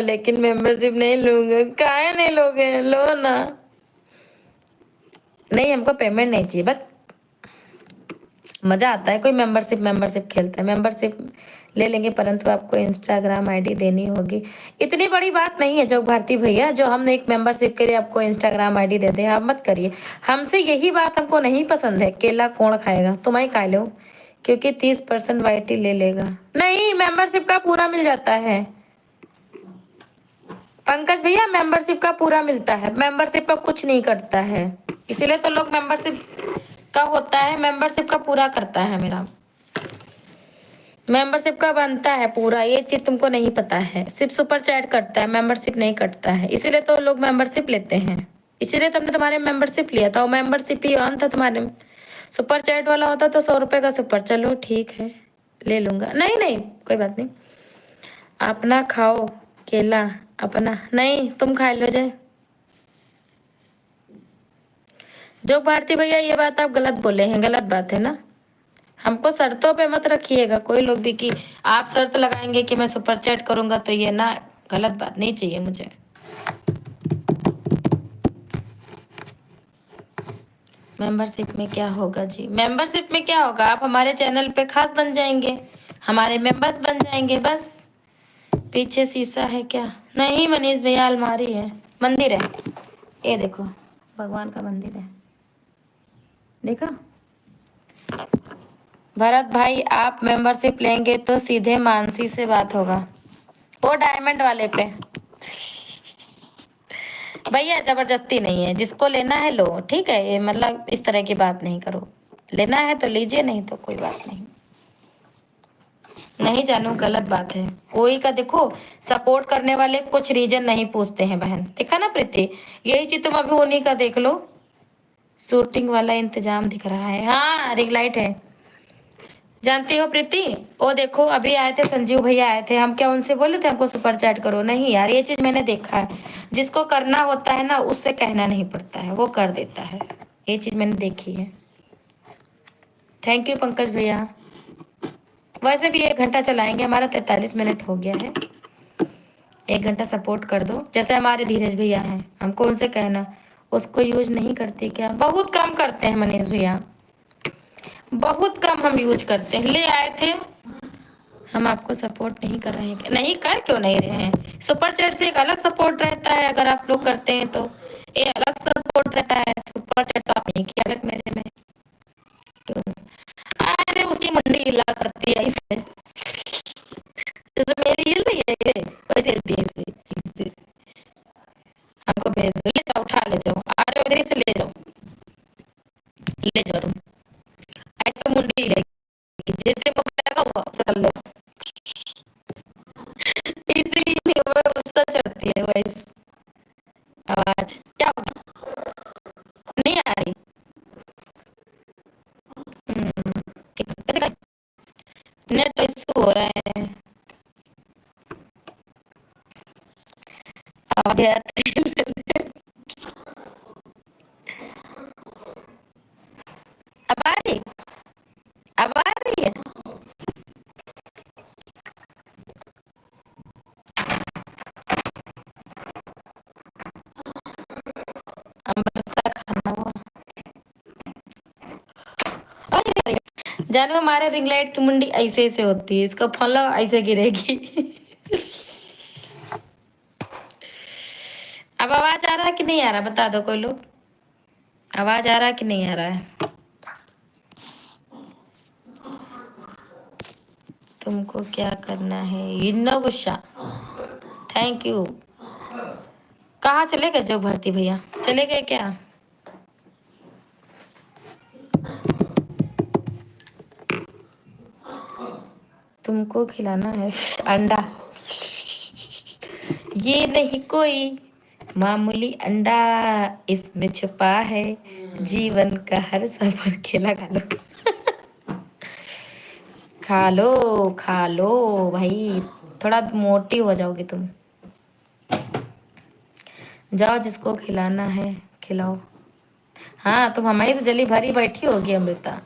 लेकिन मेंबरशिप नहीं लूंगा। काहे नहीं लोगे? लो ना। नहीं, हमको पेमेंट नहीं चाहिए, बस मजा आता है। कोई मेंबरशिप खेलता है, मेंबरशिप ले लेंगे, परंतु आपको इंस्टाग्राम आईडी देनी होगी। इतनी बड़ी बात नहीं है जोग भारती भैया, जो हम एक मेंबरशिप के लिए आपको इंस्टाग्राम आईडी दे दें। आप मत करिए हमसे, यही बात हमको नहीं पसंद है। केला कौन खाएगा? तुम ही खा लो, क्योंकि 30% वाईटी ले लेगा। नहीं, मेंबरशिप का पूरा मिल जाता है पंकज भैया, मेंबरशिप का पूरा मिलता है, मेंबरशिप का कुछ नहीं कटता है। इसीलिए तो लोग मेंबरशिप का होता है, मेंबरशिप का पूरा करता है। मेरा मेंबरशिप का बनता है पूरा, ये चीज तुमको नहीं पता है। सिर्फ सुपर चैट कटता है, मेंबरशिप नहीं कटता है। इसीलिए तो लोग मेंबरशिप लेते हैं, इसीलिए तुमने तुम्हारे मेंबरशिप लिया था। वो मेंबरशिप ही ऑन था तुम्हारे। सुपर चैट वाला होता तो 100 रुपए का सुपर। चलो ठीक है, ले लूंगा। नहीं नहीं, कोई बात नहीं। अपना खाओ केला, अपना नहीं, तुम खा लो जाए। जो भारती भैया, ये बात आप गलत बोले हैं, गलत बात है ना। हमको शर्तों पे मत रखिएगा कोई लोग भी, कि आप शर्त लगाएंगे कि मैं सुपर चैट करूंगा, तो ये ना, गलत बात नहीं चाहिए मुझे। मेंबरशिप में क्या होगा जी? मेंबरशिप में क्या होगा? आप हमारे चैनल पे खास बन जाएंगे, हमारे मेंबर्स बन जाएंगे, बस। पीछे शीशा है क्या? नहीं मनीष भैया, अलमारी है, मंदिर है, ये देखो, भगवान का मंदिर है, देखा। भरत भाई, आप मेंबरशिप लेंगे तो सीधे मानसी से बात होगा, वो डायमंड वाले पे। भैया जबरदस्ती नहीं है, जिसको लेना है लो, ठीक है। ये मतलब इस तरह की बात नहीं करो, लेना है तो लीजिए, नहीं तो कोई बात नहीं। नहीं जानू, गलत बात है। कोई का देखो, सपोर्ट करने वाले कुछ रीजन नहीं पूछते हैं बहन, देखा ना प्रीति। यही चीज तुम अभी उन्हीं का देख लो। शूटिंग वाला इंतजाम दिख रहा है, हाँ रिंग लाइट है। जानती हो प्रीति, वो देखो अभी आए थे संजीव भैया, आए थे। हम क्या उनसे बोले थे हमको सुपर चैट करो? नहीं यार, ये चीज मैंने देखा है, जिसको करना होता है ना, उससे कहना नहीं पड़ता है, वो कर देता है। ये चीज मैंने देखी है। थैंक यू पंकज भैया। वैसे भी 1 घंटा चलाएंगे, हमारा 43 मिनट हो गया है। 1 घंटा सपोर्ट कर दो, जैसे हमारे धीरज भैया हैं, हमको उनसे कहना। उसको यूज नहीं करते क्या? बहुत कम करते हैं मनीष भैया, बहुत कम हम यूज करते हैं। ले आए थे, हम आपको सपोर्ट नहीं कर रहे हैं। नहीं कर क्यों नहीं रहे हैं? सुपर चैट से एक अलग सपोर्ट रहता है, अगर आप लोग करते हैं तो ये अलग सपोर्ट रहता है। सुपर चैट तो आप नहीं किया अलग मेरे में, क्यों? अरे उसकी मंडी हिला करती है इसे, जैसे मेरी हिल रही है ये, वैसे हिलती है इसे। हमको भेज दो, ले जाओ, उठा ले जाओ, आ जाओ इधर से, ले जाओ, ले जाओ तुम। ऐसे मुंडी हिलेगी, जैसे वो लगा हुआ चल लो। इसलिए नहीं, वो गुस्सा चढ़ती है वैसे। आवाज क्या होगी? नहीं आ रही? ठीक है, कैसे नेट इशू हो रहा है। आवाज आती है। अब आ रही, अब आ रही है। अमृता खाना हुआ। अरे जानू, हमारे रिंग लाइट की मुंडी ऐसे ऐसे होती है, इसका फल ऐसे गिरेगी। अब आवाज आ रहा है कि नहीं आ रहा? बता दो कोई लोग, आवाज आ रहा है कि नहीं आ रहा है? तुमको क्या करना है? इतना गुस्सा, थैंक यू। कहाँ चले गए जोग भरती भैया? चले गए क्या? तुमको खिलाना है अंडा, ये नहीं कोई मामूली अंडा, इसमें छुपा है जीवन का हर सफर। खेला खा लो, खा लो, खा लो भाई, थोड़ा मोटी हो जाओगी तुम। जाओ, जिसको खिलाना है खिलाओ। हाँ, तुम हमारी से जली भरी बैठी होगी अमृता।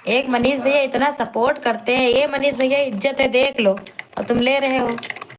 एक मनीष भैया इतना सपोर्ट करते हैं, ये मनीष भैया इज्जत है, देख लो, और तुम ले रहे हो।